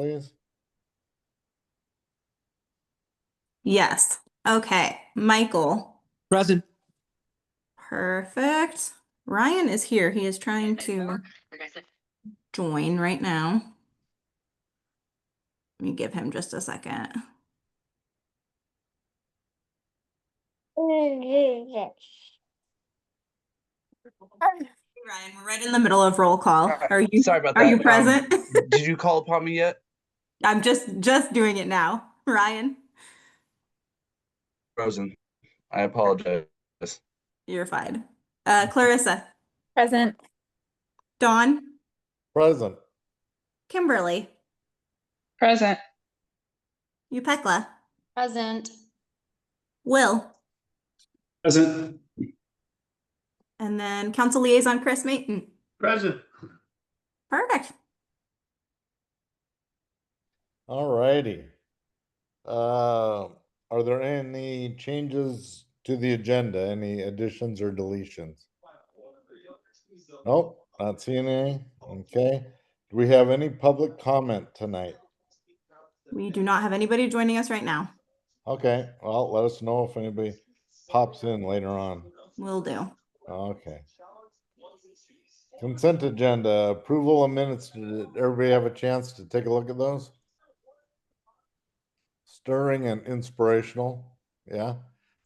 please? Yes. Okay. Michael. Present. Perfect. Ryan is here. He is trying to join right now. Let me give him just a second. Ryan, we're right in the middle of roll call. Are you Sorry about are that. you present? Did you call upon me yet? I'm just doing it now. Ryan, Frozen. I apologize. you're fine. Clarissa, Present. Dawn, Present. Kimberly, Present. Upekla, Present. Will, Present. and then Council Liaison Chris Mayton. Present. Perfect. All righty. Are there any changes to the agenda? Any additions or deletions? Nope, not seeing any. Okay. Do we have any public comment tonight? We do not have anybody joining us right now. Okay, well, let us know if anybody pops in later on. Will do. Okay. Consent agenda, approval of minutes. Did everybody have a chance to take a look at those? Stirring and inspirational. Yeah.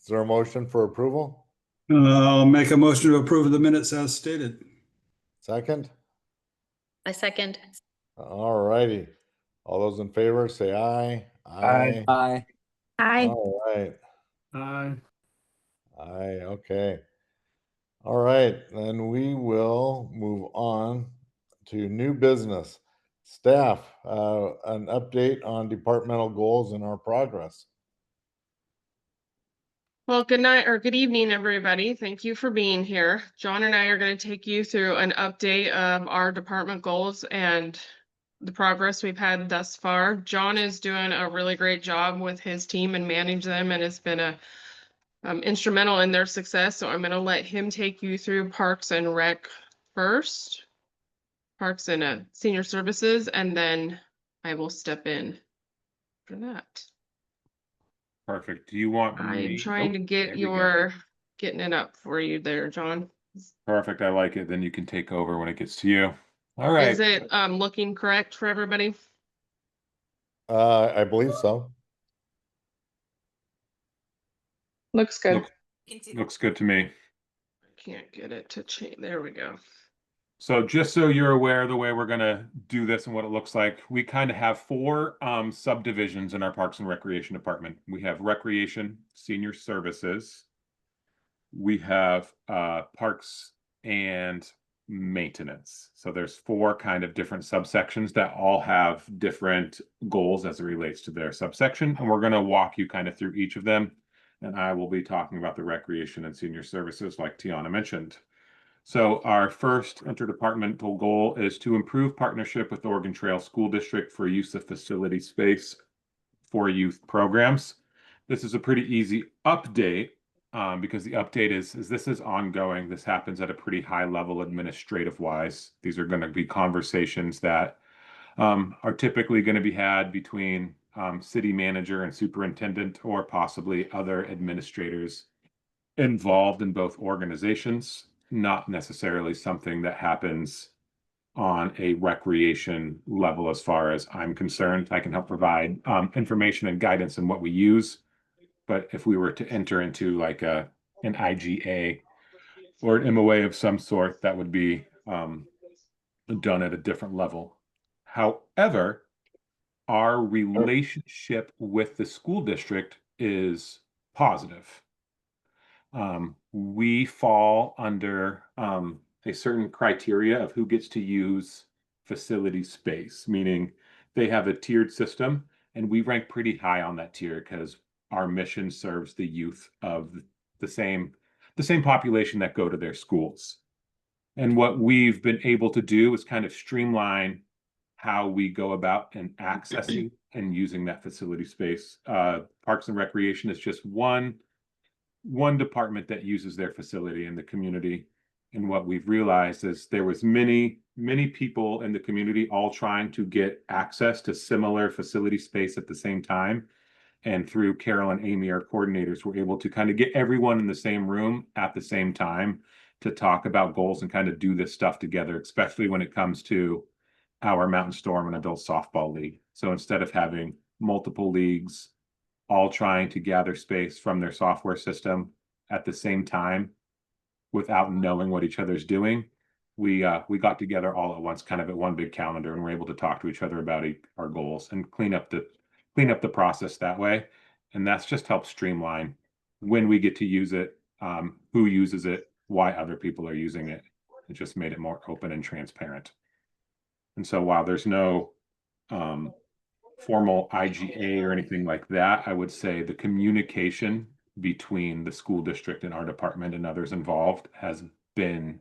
Is there a motion for approval? I'll make a motion to approve the minutes as stated. Second? I second. All righty. All those in favor say aye. Aye. Aye. Aye. All right. Aye. Aye, okay. All right, then we will move on to new business. Staff, an update on departmental goals and our progress. Well, good night or good evening, everybody. Thank you for being here. John and I are going to take you through an update of our department goals and the progress we've had thus far. John is doing a really great job with his team and manage them, and has been instrumental in their success. So I'm going to let him take you through Parks and Rec first, Parks and Senior Services, and then I will step in for that. Perfect. Do you want I'm me? trying to There get we go. getting it up for you there, John. Perfect. I like it. Then you can take over when it gets to you. All right. Is it looking correct for everybody? I believe so. Looks good. Looks good to me. Can't get it to change. There we go. So just so you're aware, the way we're gonna do this and what it looks like, we kind of have four subdivisions in our Parks and Recreation Department. We have Recreation, Senior Services. We have Parks and Maintenance. So there's four kind of different subsections that all have different goals as it relates to their subsection. And we're gonna walk you kind of through each of them. And I will be talking about the Recreation and Senior Services like Tiana mentioned. So our first interdepartmental goal is to improve partnership with Oregon Trail School District for use of facility space for youth programs. This is a pretty easy update because the update is this is ongoing. This happens at a pretty high level administrative wise. These are going to be conversations that are typically going to be had between city manager and superintendent, or possibly other administrators involved in both organizations. Not necessarily something that happens on a recreation level as far as I'm concerned. I can help provide information and guidance in what we use. But if we were to enter into like an IGA or an MOA of some sort, that would be done at a different level. However, our relationship with the school district is positive. We fall under a certain criteria of who gets to use facility space, meaning they have a tiered system, and we rank pretty high on that tier because our mission serves the youth of the same population that go to their schools. And what we've been able to do is kind of streamline how we go about and accessing and using that facility space. Parks and Recreation is just one department that uses their facility in the community. And what we've realized is there was many many people in the community all trying to get access to similar facility space at the same time. And through Carol and Amy, our coordinators, were able to kind of get everyone in the same room at the same time to talk about goals and kind of do this stuff together, especially when it comes to our Mountain Storm and Adult Softball League. So instead of having multiple leagues all trying to gather space from their software system at the same time without knowing what each other's doing, we got together all at once, kind of at one big calendar, and we're able to talk to each other about our goals and clean up the process that way. And that's just helped streamline when we get to use it, who uses it, why other people are using it. It just made it more open and transparent. And so while there's no formal IGA or anything like that, I would say the communication between the school district and our department and others involved has been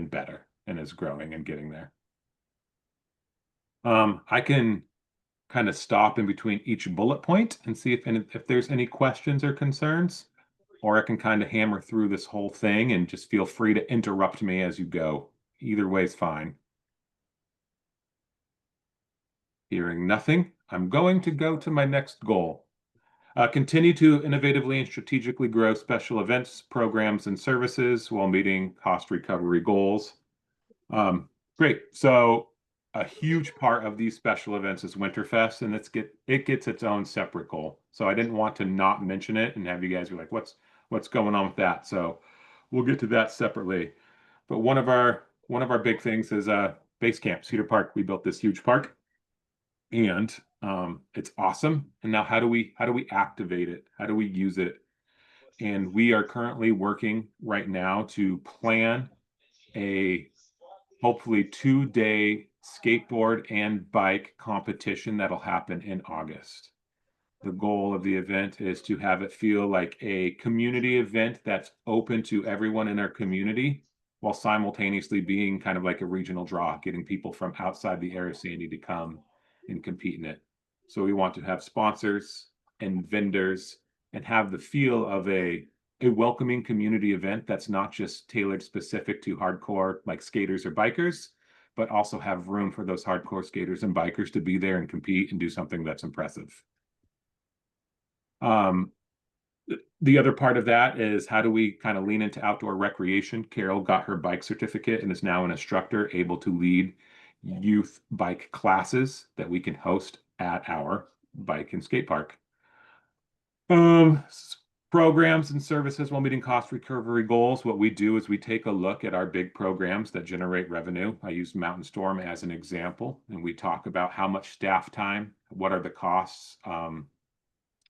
better and is growing and getting there. I can kind of stop in between each bullet point and see if there's any questions or concerns, or I can kind of hammer through this whole thing and just feel free to interrupt me as you go. Either way is fine. Hearing nothing, I'm going to go to my next goal. Continue to innovatively and strategically grow special events, programs, and services while meeting cost recovery goals. Great. So a huge part of these special events is Winterfest, and it gets its own separate goal. So I didn't want to not mention it and have you guys be like, what's going on with that? So we'll get to that separately. But one of our big things is Base Camp Cedar Park. We built this huge park, and it's awesome. And now how do we activate it? How do we use it? And we are currently working right now to plan a hopefully 2-day skateboard and bike competition that'll happen in August. The goal of the event is to have it feel like a community event that's open to everyone in our community, while simultaneously being kind of like a regional draw, getting people from outside the area of Sandy to come and compete in it. So we want to have sponsors and vendors and have the feel of a welcoming community event that's not just tailored specific to hardcore like skaters or bikers, but also have room for those hardcore skaters and bikers to be there and compete and do something that's impressive. The other part of that is how do we kind of lean into outdoor recreation? Carol got her bike certificate and is now an instructor able to lead youth bike classes that we can host at our bike and skate park. Programs and services while meeting cost recovery goals. What we do is we take a look at our big programs that generate revenue. I use Mountain Storm as an example, and we talk about how much staff time, what are the costs,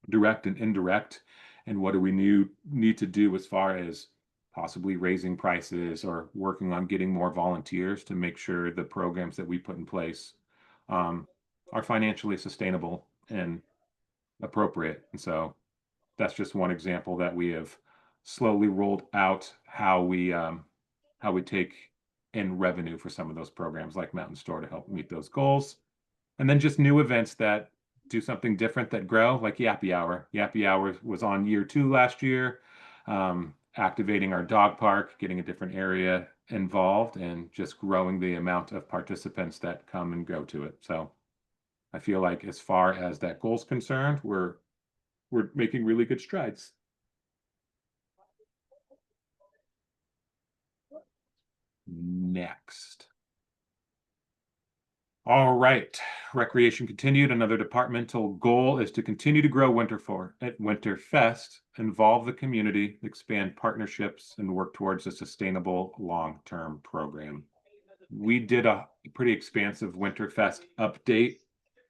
direct and indirect, and what do we need to do as far as possibly raising prices or working on getting more volunteers to make sure the programs that we put in place are financially sustainable and appropriate. And so that's just one example that we have slowly rolled out how we take in revenue for some of those programs like Mountain Store to help meet those goals. And then just new events that do something different that grow, like Yappy Hour. Yappy Hour was on year 2 last year, activating our dog park, getting a different area involved, and just growing the amount of participants that come and go to it. So I feel like as far as that goal's concerned, we're making really good strides. Next. All right, recreation continued. Another departmental goal is to continue to grow Winterfest, involve the community, expand partnerships, and work towards a sustainable long-term program. We did a pretty expansive Winterfest update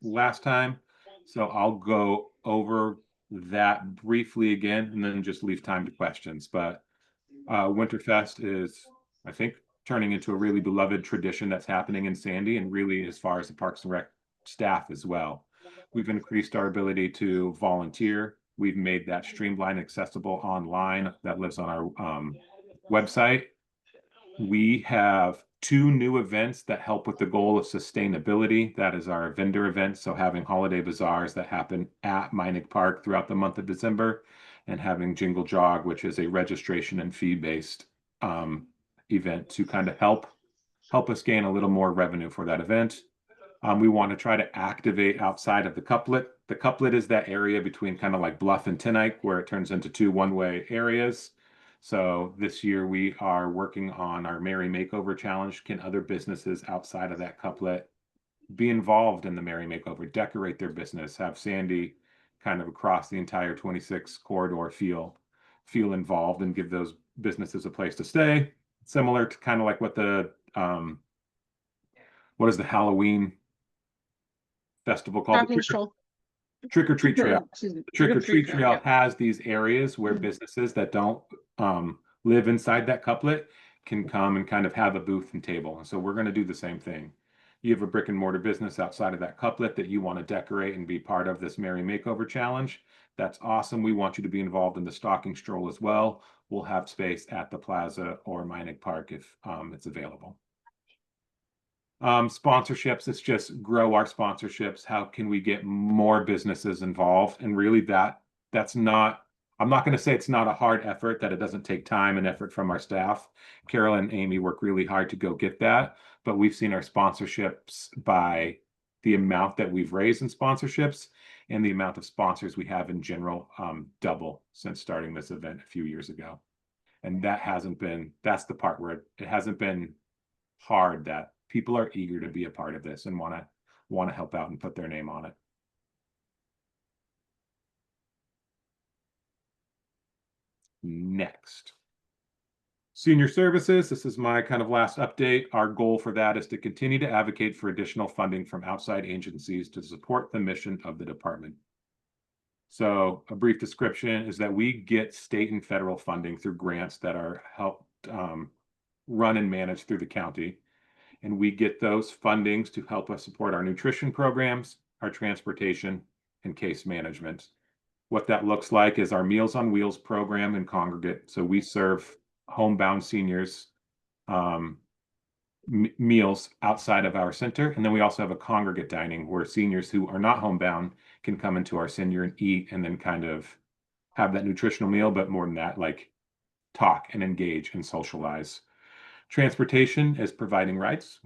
last time, so I'll go over that briefly again and then just leave time to questions. But Winterfest is, I think, turning into a really beloved tradition that's happening in Sandy, and really as far as the Parks and Rec staff as well. We've increased our ability to volunteer. We've made that streamlined, accessible online. That lives on our website. We have 2 new events that help with the goal of sustainability. That is our vendor events, so having holiday bazaars that happen at Meinig Park throughout the month of December, and having Jingle Jog, which is a registration and fee-based event to kind of help help us gain a little more revenue for that event. We want to try to activate outside of the couplet. The couplet is that area between kind of like Bluff and Tinike where it turns into two one-way areas. So this year we are working on our Merry Makeover Challenge. Can other businesses outside of that couplet be involved in the Merry Makeover, decorate their business, have Sandy kind of across the entire 26 corridor feel involved and give those businesses a place to stay? Similar to kind of like what the what is the Halloween festival called? Shopping stroll. Trick or Treat Trail. Excuse me. Trick or Treat Trail yeah. has these areas where Mhm. businesses that don't live inside that couplet can come and kind of have a booth and table. And so we're going to do the same thing. You have a brick and mortar business outside of that couplet that you want to decorate and be part of this Merry Makeover Challenge. That's awesome. We want you to be involved in the stocking stroll as well. We'll have space at the plaza or Meinig Park if it's available. Sponsorships, it's just grow our sponsorships. How can we get more businesses involved? And really that's not, I'm not going to say it's not a hard effort, that it doesn't take time and effort from our staff. Carol and Amy work really hard to go get that, but we've seen our sponsorships by the amount that we've raised in sponsorships and the amount of sponsors we have in general double since starting this event a few years ago. And that's the part where it hasn't been hard, that people are eager to be a part of this and want to help out and put their name on it. Next, senior services. This is my kind of last update. Our goal for that is to continue to advocate for additional funding from outside agencies to support the mission of the department. So a brief description is that we get state and federal funding through grants that are helped run and managed through the county. And we get those fundings to help us support our nutrition programs, our transportation, and case management. What that looks like is our Meals on Wheels program in Congregate. So we serve homebound seniors meals outside of our center. And then we also have a congregate dining where seniors who are not homebound can come into our center and eat and then kind of have that nutritional meal, but more than that, like talk and engage and socialize. Transportation is providing rides.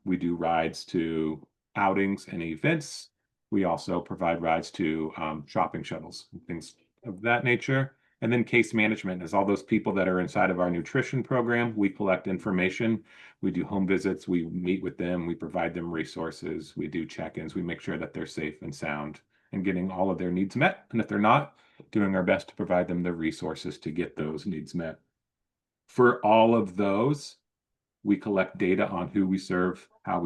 We do rides to outings and events. We also provide rides to shopping shuttles and things of that nature. And then case management is all those people that are inside of our nutrition program. We collect information. We do home visits. We meet with them. We provide them resources. We do check-ins. We make sure that they're safe and sound and getting all of their needs met. And if they're not, doing our best to provide them the resources to get those needs met. For all of those, we collect data on who we serve, how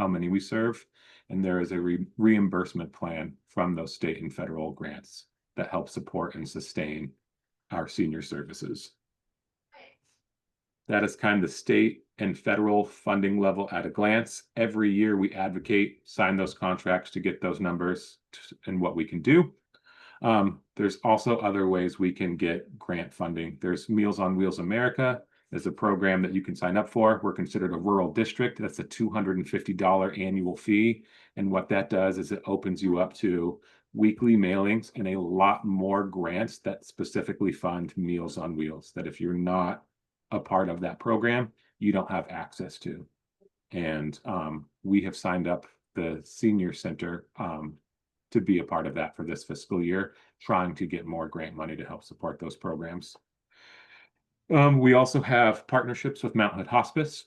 many we serve, and there is a reimbursement plan from those state and federal grants that help support and sustain our senior services. That is kind of the state and federal funding level at a glance. Every year we advocate, sign those contracts to get those numbers and what we can do. There's also other ways we can get grant funding. There's Meals on Wheels America. There's a program that you can sign up for. We're considered a rural district. That's a $250 annual fee. And what that does is it opens you up to weekly mailings and a lot more grants that specifically fund Meals on Wheels, that if you're not a part of that program, you don't have access to. And we have signed up the senior center to be a part of that for this fiscal year, trying to get more grant money to help support those programs. We also have partnerships with Mount Hood Hospice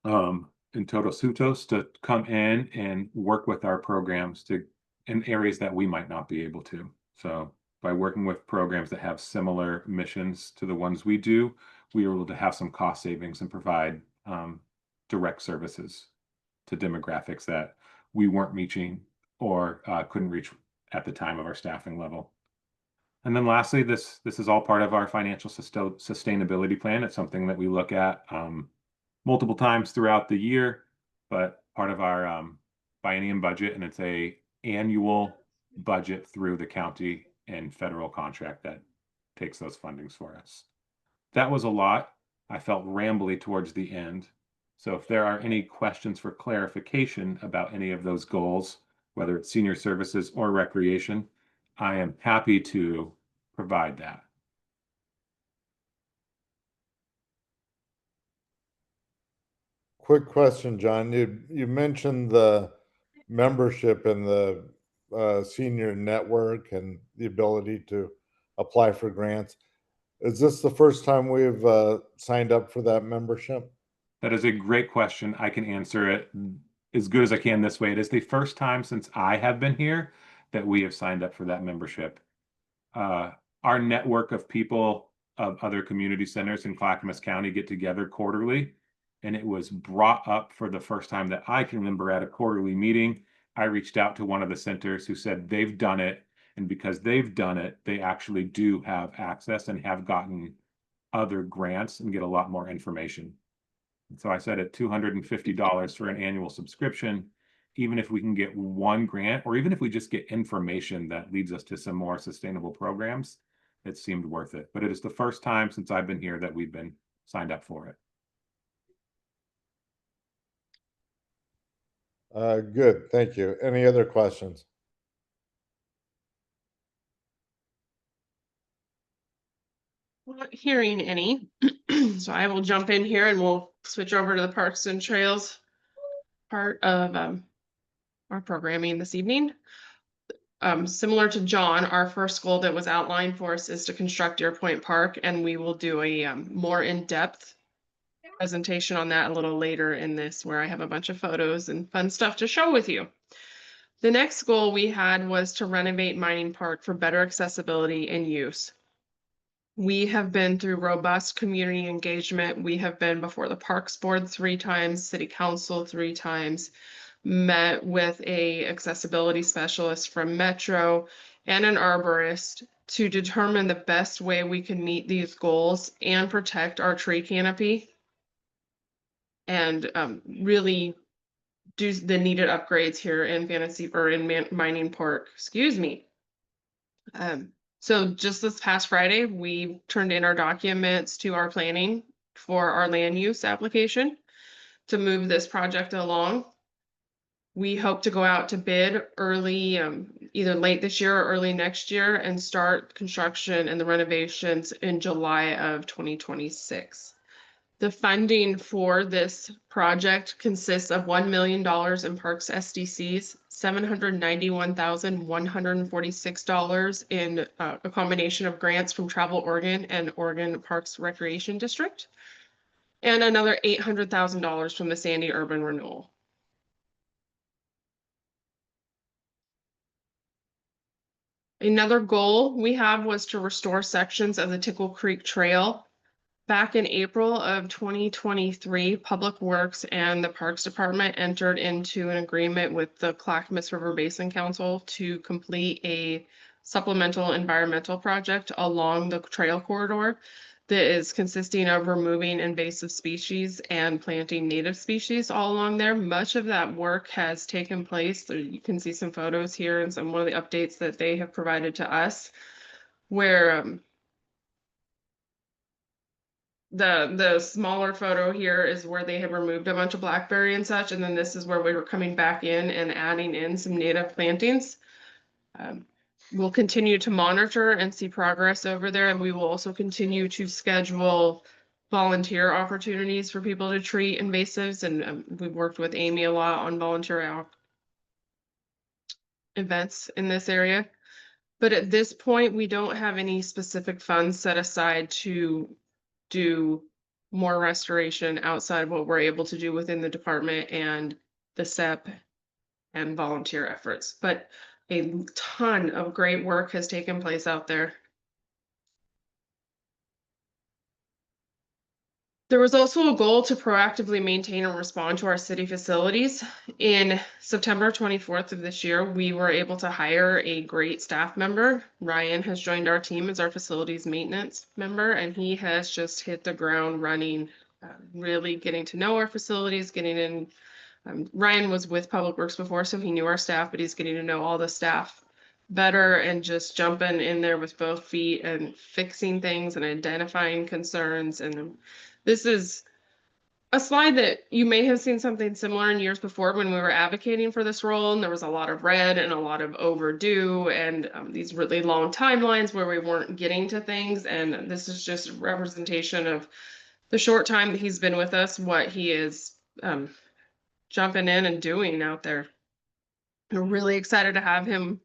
and Todos Hutos to come in and work with our programs in areas that we might not be able to. So by working with programs that have similar missions to the ones we do, we are able to have some cost savings and provide direct services to demographics that we weren't reaching or couldn't reach at the time of our staffing level. And then lastly, this is all part of our financial sustainability plan. It's something that we look at multiple times throughout the year, but part of our biennium budget, and it's a annual budget through the county and federal contract that takes those fundings for us. That was a lot. I felt rambly towards the end. So if there are any questions for clarification about any of those goals, whether it's senior services or recreation, I am happy to provide that. quick question, John. You mentioned the membership in the senior network and the ability to apply for grants. Is this the first time we've signed up for that membership? That is a great question. I can answer it as good as I can this way. It is the first time since I have been here that we have signed up for that membership. Our network of people of other community centers in Clackamas County get together quarterly, and it was brought up for the first time that I can remember at a quarterly meeting. I reached out to one of the centers who said they've done it, and because they've done it, they actually do have access and have gotten other grants and get a lot more information. And so I said at $250 for an annual subscription, even if we can get one grant, or even if we just get information that leads us to some more sustainable programs, it seemed worth it. But it is the first time since I've been here that we've been signed up for it. Good, thank you. Any other questions? Not hearing any. So I will jump in here and we'll switch over to the Parks and Trails part of our programming this evening. Similar to John, our first goal that was outlined for us is to construct Deer Point Park, and we will do a more in-depth presentation on that a little later in this, where I have a bunch of photos and fun stuff to show with you. The next goal we had was to renovate Mining Park for better accessibility and use. We have been through robust community engagement. We have been before the Parks Board 3 times, City Council 3 times, met with a accessibility specialist from Metro and an arborist to determine the best way we can meet these goals and protect our tree canopy and really do the needed upgrades here in Mining Park, excuse me. So just this past Friday, we turned in our documents to our planning for our land use application to move this project along. We hope to go out to bid early, either late this year or early next year, and start construction and the renovations in July of 2026. The funding for this project consists of $1 million in Parks SDCs, $791,146 in a combination of grants from Travel Oregon and Oregon Parks Recreation District, and another $800,000 from the Sandy Urban Renewal. Another goal we have was to restore sections of the Tickle Creek Trail. Back in April of 2023, Public Works and the Parks Department entered into an agreement with the Clackamas River Basin Council to complete a supplemental environmental project along the trail corridor that is consisting of removing invasive species and planting native species all along there. Much of that work has taken place. So you can see some photos here and some of the updates that they have provided to us, where the smaller photo here is where they have removed a bunch of blackberry and such, and then this is where we were coming back in and adding in some native plantings. We'll continue to monitor and see progress over there, and we will also continue to schedule volunteer opportunities for people to treat invasives, and we've worked with Amy a lot on volunteer events in this area. But at this point, we don't have any specific funds set aside to do more restoration outside of what we're able to do within the department and the SEP and volunteer efforts. But a ton of great work has taken place out there. There was also a goal to proactively maintain and respond to our city facilities. In September 24th of this year, we were able to hire a great staff member. Ryan has joined our team as our facilities maintenance member, and he has just hit the ground running, really getting to know our facilities, getting in. Ryan was with Public Works before, so he knew our staff, but he's getting to know all the staff better and just jumping in there with both feet and fixing things and identifying concerns. And this is a slide that you may have seen something similar in years before when we were advocating for this role, and there was a lot of red and a lot of overdue and these really long timelines where we weren't getting to things. And this is just a representation of the short time that he's been with us, what he has jumping in and doing out there. We're really excited to have him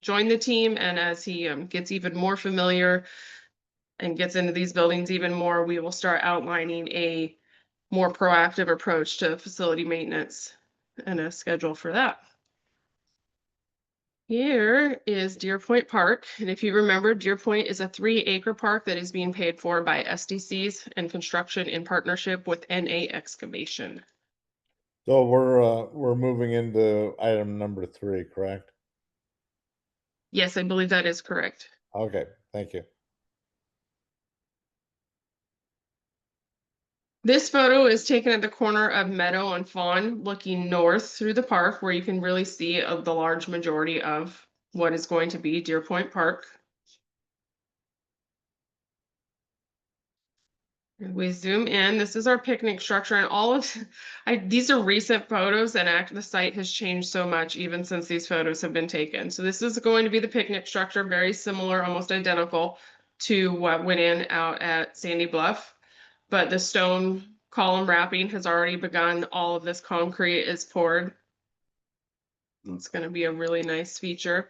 join the team, and as he gets even more familiar and gets into these buildings even more, we will start outlining a more proactive approach to facility maintenance and a schedule for that. Here is Deer Point Park, and if you remember, Deer Point is a 3-acre park that is being paid for by SDCs and construction in partnership with NA Excavation. So we're moving into item number 3, correct? Yes, I believe that is correct. Okay, thank you. This photo is taken at the corner of Meadow and Fawn, looking north through the park, where you can really see the large majority of what is going to be Deer Point Park. We zoom in. This is our picnic structure, and all of these are recent photos, and the site has changed so much even since these photos have been taken. So this is going to be the picnic structure, very similar, almost identical to what went in out at Sandy Bluff. But the stone column wrapping has already begun. All of this concrete is poured. It's going to be a really nice feature.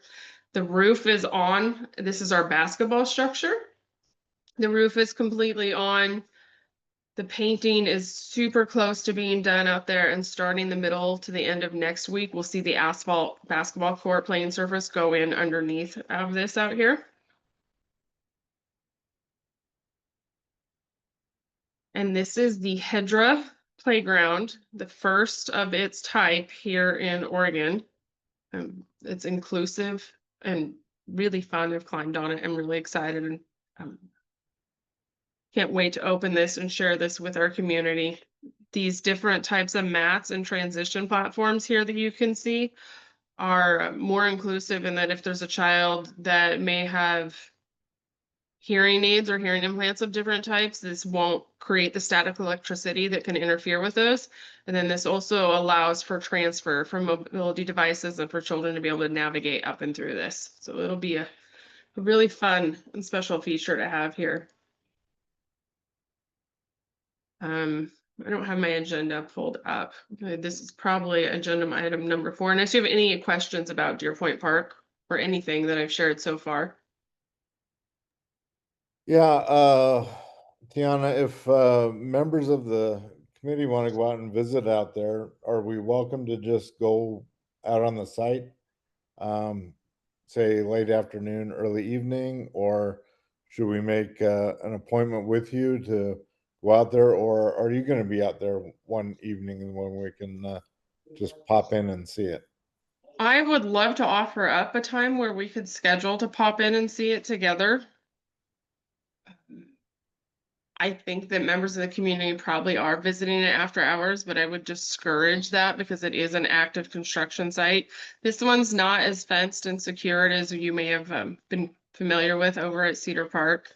The roof is on. This is our basketball structure. The roof is completely on. The painting is super close to being done out there, and starting the middle to the end of next week, we'll see the asphalt basketball court playing surface go in underneath of this out here. And this is the Hedra Playground, the first of its type here in Oregon. It's inclusive and really fun. I've climbed on it. I'm really excited, and can't wait to open this and share this with our community. These different types of mats and transition platforms here that you can see are more inclusive in that if there's a child that may have hearing aids or hearing implants of different types, this won't create the static electricity that can interfere with those. And then this also allows for transfer from mobility devices and for children to be able to navigate up and through this. So it'll be a really fun and special feature to have here. I don't have my agenda pulled up. This is probably agenda item number 4. Unless you have any questions about Deer Point Park or anything that I've shared so far. Yeah, Tiana, if members of the committee want to go out and visit out there, are we welcome to just go out on the site? Say late afternoon, early evening, or should we make an appointment with you to go out there, or are you going to be out there one evening and when we can just pop in and see it? I would love to offer up a time where we could schedule to pop in and see it together. I think that members of the community probably are visiting it after hours, but I would discourage that because it is an active construction site. This one's not as fenced and secured as you may have been familiar with over at Cedar Park.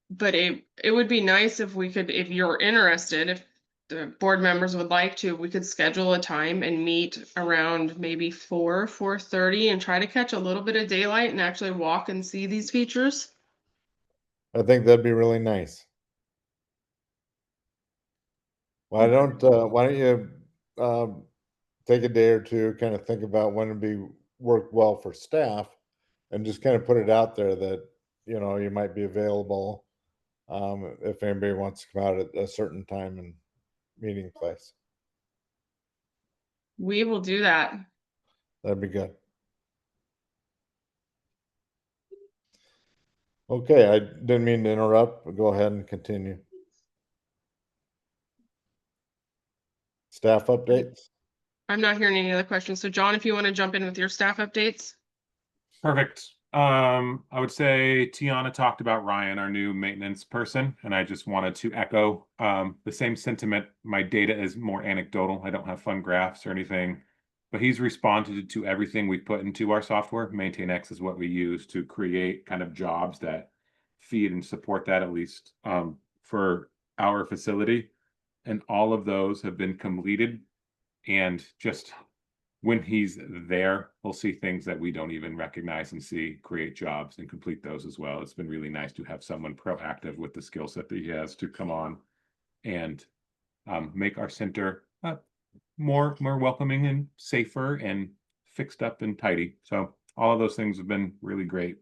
But it would be nice if we could, if you're interested, if the board members would like to, we could schedule a time and meet around maybe 4:30 and try to catch a little bit of daylight and actually walk and see these features. I think that'd be really nice. Why don't you take a day or two, kind of think about when it'd be work well for staff, and just kind of put it out there that, you know, you might be available if anybody wants to come out at a certain time and meeting place. We will do that. That'd be good. Okay, I didn't mean to interrupt, but go ahead and continue. Staff updates? I'm not hearing any other questions. So John, if you want to jump in with your staff updates. Perfect. I would say Tiana talked about Ryan, our new maintenance person, and I just wanted to echo the same sentiment. My data is more anecdotal. I don't have fun graphs or anything, but he's responded to everything we put into our software. MaintainX is what we use to create kind of jobs that feed and support that, at least for our facility. And all of those have been completed. And just when he's there, we'll see things that we don't even recognize and see, create jobs and complete those as well. It's been really nice to have someone proactive with the skill set that he has to come on and make our center more welcoming and safer and fixed up and tidy. So all of those things have been really great.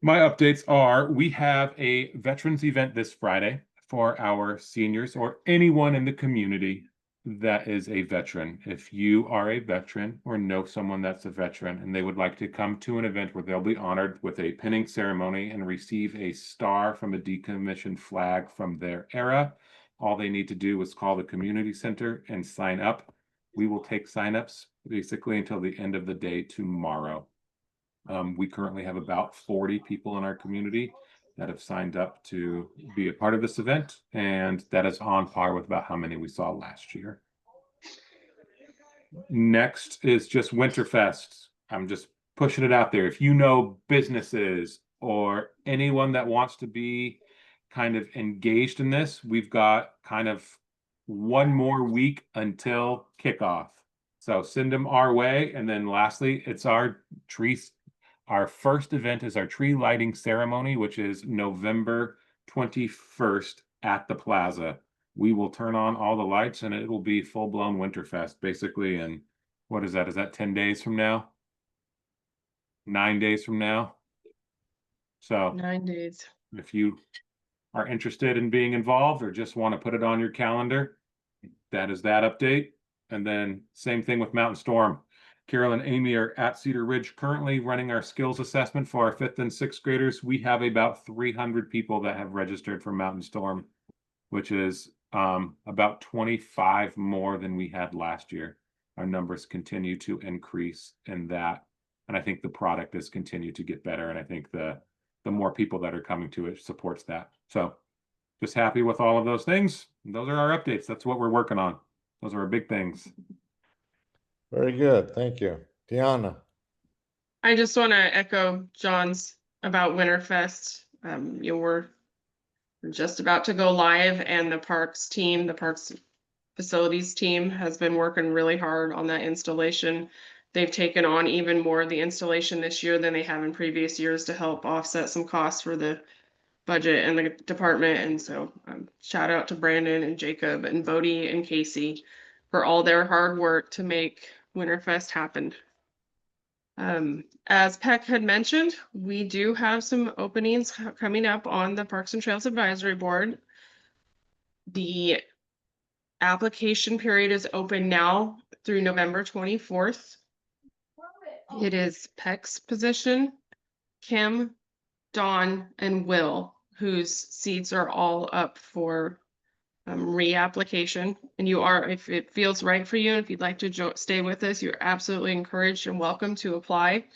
My updates are we have a veterans event this Friday for our seniors or anyone in the community that is a veteran. If you are a veteran or know someone that's a veteran and they would like to come to an event where they'll be honored with a pinning ceremony and receive a star from a decommissioned flag from their era, all they need to do is call the community center and sign up. We will take signups basically until the end of the day tomorrow. We currently have about 40 people in our community that have signed up to be a part of this event, and that is on par with about how many we saw last year. Next is just Winterfest. I'm just pushing it out there. If you know businesses or anyone that wants to be kind of engaged in this, we've got kind of one more week until kickoff. So send them our way. And then lastly, it's our first event is our tree lighting ceremony, which is November 21st at the plaza. We will turn on all the lights and it will be full-blown Winterfest basically. And what is that? Is that 10 days from now? 9 days from now? So 9 days. if you are interested in being involved or just want to put it on your calendar, that is that update. And then same thing with Mountain Storm. Carol and Amy are at Cedar Ridge currently running our skills assessment for our 5th and 6th graders. We have about 300 people that have registered for Mountain Storm, which is about 25 more than we had last year. Our numbers continue to increase in that. And I think the product has continued to get better. And I think the more people that are coming to it supports that. So just happy with all of those things. Those are our updates. That's what we're working on. Those are our big things. Very good. Thank you. Tiana. I just want to echo John's about Winterfest. We're just about to go live, and the parks facilities team has been working really hard on that installation. They've taken on even more of the installation this year than they have in previous years to help offset some costs for the budget and the department. And so shout out to Brandon and Jacob and Bodie and Casey for all their hard work to make Winterfest happened. As Peck had mentioned, we do have some openings coming up on the Parks and Trails Advisory Board. The application period is open now through November 24th. It is Peck's position, Kim, Dawn, and Will, whose seats are all up for reapplication. And you are, if it feels right for you, and if you'd like to stay with us, you're absolutely encouraged and welcome to apply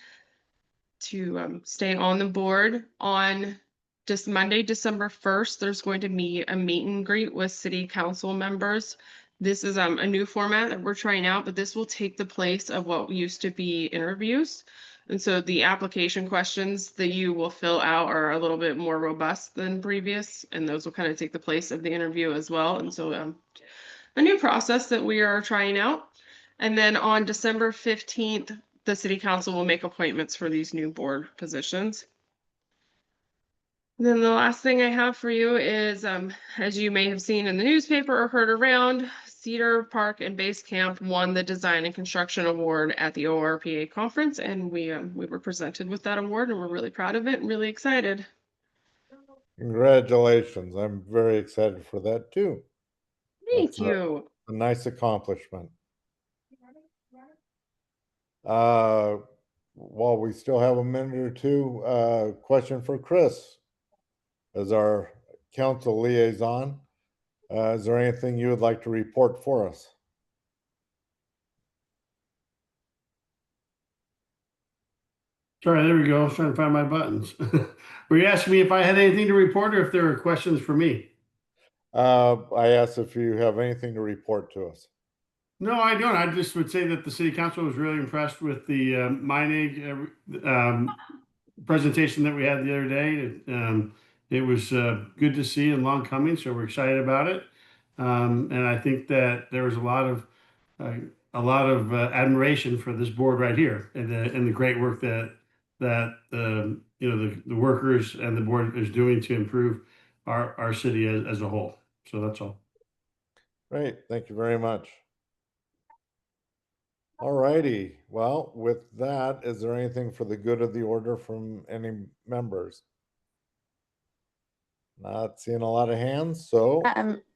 to stay on the board. On just Monday, December 1st, there's going to be a meet and greet with city council members. This is a new format that we're trying out, but this will take the place of what used to be interviews. And so the application questions that you will fill out are a little bit more robust than previous, and those will kind of take the place of the interview as well. And so a new process that we are trying out. And then on December 15th, the city council will make appointments for these new board positions. And then the last thing I have for you is, as you may have seen in the newspaper or heard around, Cedar Park and Base Camp won the Design and Construction Award at the ORPA conference, and we were presented with that award, and we're really proud of it and really excited. Congratulations. I'm very excited for that too. Thank That's you. A nice accomplishment. While we still have a minute or two, question for Chris as our council liaison. Is there anything you would like to report for us? Sorry, there we go. I was trying to find my buttons. Were you asking me if I had anything to report or if there were questions for me? I asked if you have anything to report to us. No, I don't. I just would say that the city council was really impressed with the Meinig presentation that we had the other day. It was good to see and long coming, so we're excited about it. And I think that there was a lot of admiration for this board right here and the great work that the workers and the board is doing to improve our city as a whole. So that's all. Great, thank you very much. All righty, well, with that, is there anything for the good of the order from any members? Not seeing a lot of hands, so,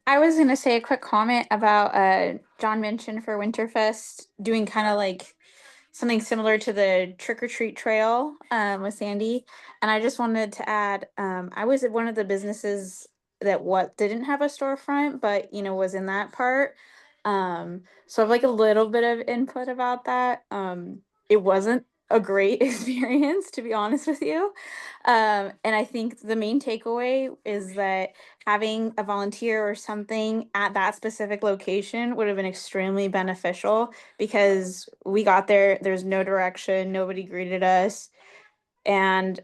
I was gonna say a quick comment about John mentioned for Winterfest doing kind of like something similar to the trick or treat trail with Sandy. And I just wanted to add, I was at one of the businesses that what didn't have a storefront, but was in that part. So I have like a little bit of input about that. It wasn't a great experience, to be honest with you. And I think the main takeaway is that having a volunteer or something at that specific location would have been extremely beneficial because we got there, there's no direction, nobody greeted us. And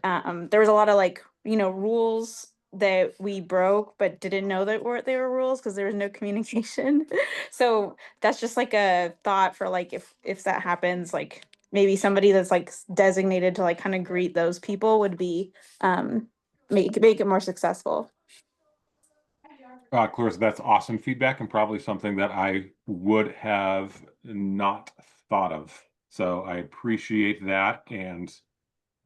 there was a lot of rules that we broke but didn't know that they were rules because there was no communication. So that's just like a thought for like if that happens, like maybe somebody that's like designated to like kind of greet those people would be make it more successful. Clarissa, that's awesome feedback and probably something that I would have not thought of. So I appreciate that. And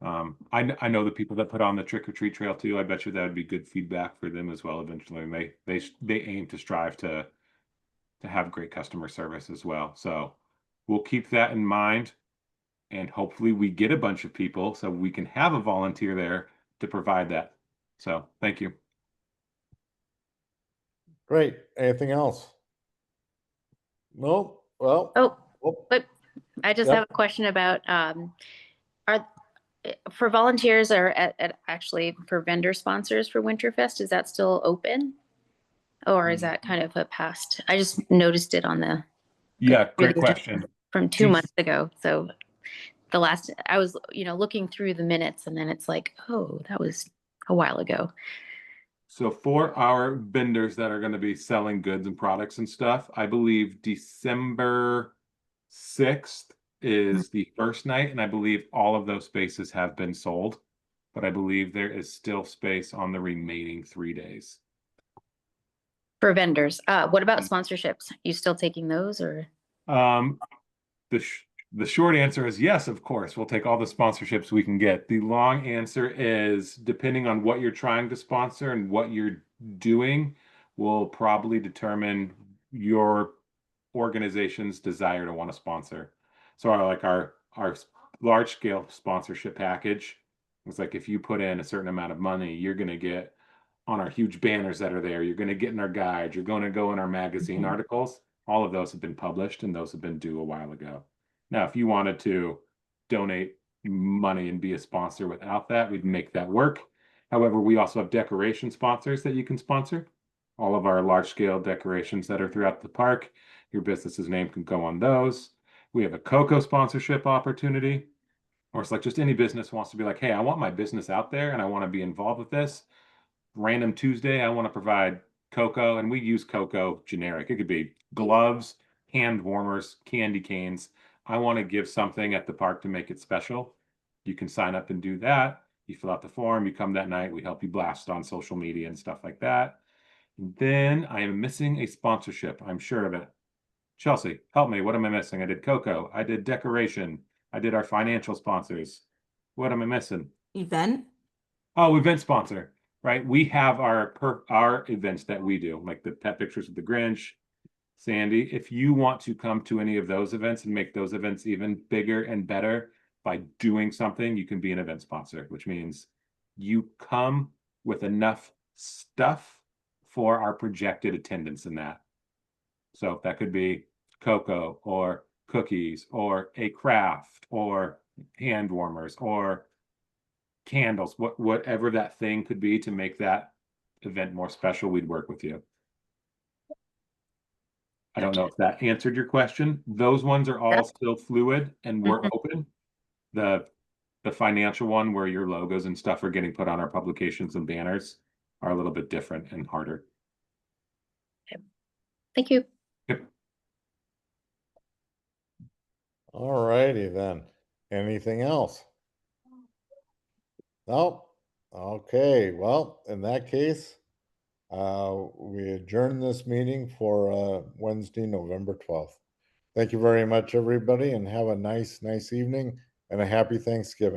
I know the people that put on the trick or treat trail too. I bet you that would be good feedback for them as well eventually. And they aim to strive to have great customer service as well. So we'll keep that in mind. And hopefully we get a bunch of people so we can have a volunteer there to provide that. So thank you. great, anything else? No, well. Oh, oh, but I just Yep. have a question about, for volunteers or actually for vendor sponsors for Winterfest, is that still open? Or is that kind of a past? I just noticed it on the Yeah, great Really? question. from 2 Geez. months ago. So the last, I was, looking through the minutes and then it's like, oh, that was a while ago. So for our vendors that are going to be selling goods and products and stuff, I believe December 6th is the first night, and I believe all of those spaces have been sold, but I believe there is still space on the remaining 3 days. For vendors. What about sponsorships? You still taking those or? The short answer is yes, of course. We'll take all the sponsorships we can get. The long answer is depending on what you're trying to sponsor and what you're doing will probably determine your organization's desire to want to sponsor. So our large scale sponsorship package was like if you put in a certain amount of money, you're going to get on our huge banners that are there. You're going to get in our guide. You're going to go in our magazine articles. All of those have been published and those have been due a while ago. Now, if you wanted to donate money and be a sponsor without that, we'd make that work. However, we also have decoration sponsors that you can sponsor. All of our large scale decorations that are throughout the park, your business's name can go on those. We have a cocoa sponsorship opportunity, or it's like just any business wants to be like, hey, I want my business out there and I want to be involved with this. Random Tuesday, I want to provide cocoa, and we use cocoa generic. It could be gloves, hand warmers, candy canes. I want to give something at the park to make it special. You can sign up and do that. You fill out the form, you come that night, we help you blast on social media and stuff like that. And then I am missing a sponsorship. I'm sure of it. Chelsea, help me. What am I missing? I did cocoa. I did decoration. I did our financial sponsors. What am I missing? Event. Oh, event sponsor, right? We have our events that we do, like the pet pictures with the Grinch. Sandy, if you want to come to any of those events and make those events even bigger and better by doing something, you can be an event sponsor, which means you come with enough stuff for our projected attendance in that. So that could be cocoa or cookies or a craft or hand warmers or candles, whatever that thing could be to make that event more special, we'd work with you. I don't know if that answered your question. Those ones are all still fluid and we're open. The financial one where your logos and stuff are getting put on our publications and banners are a little bit different and harder. Thank you. Yep. All righty then. Anything else? No? Okay, well, in that case, We adjourn this meeting for Wednesday, November 12th. Thank you very much, everybody, and have a nice evening and a happy Thanksgiving.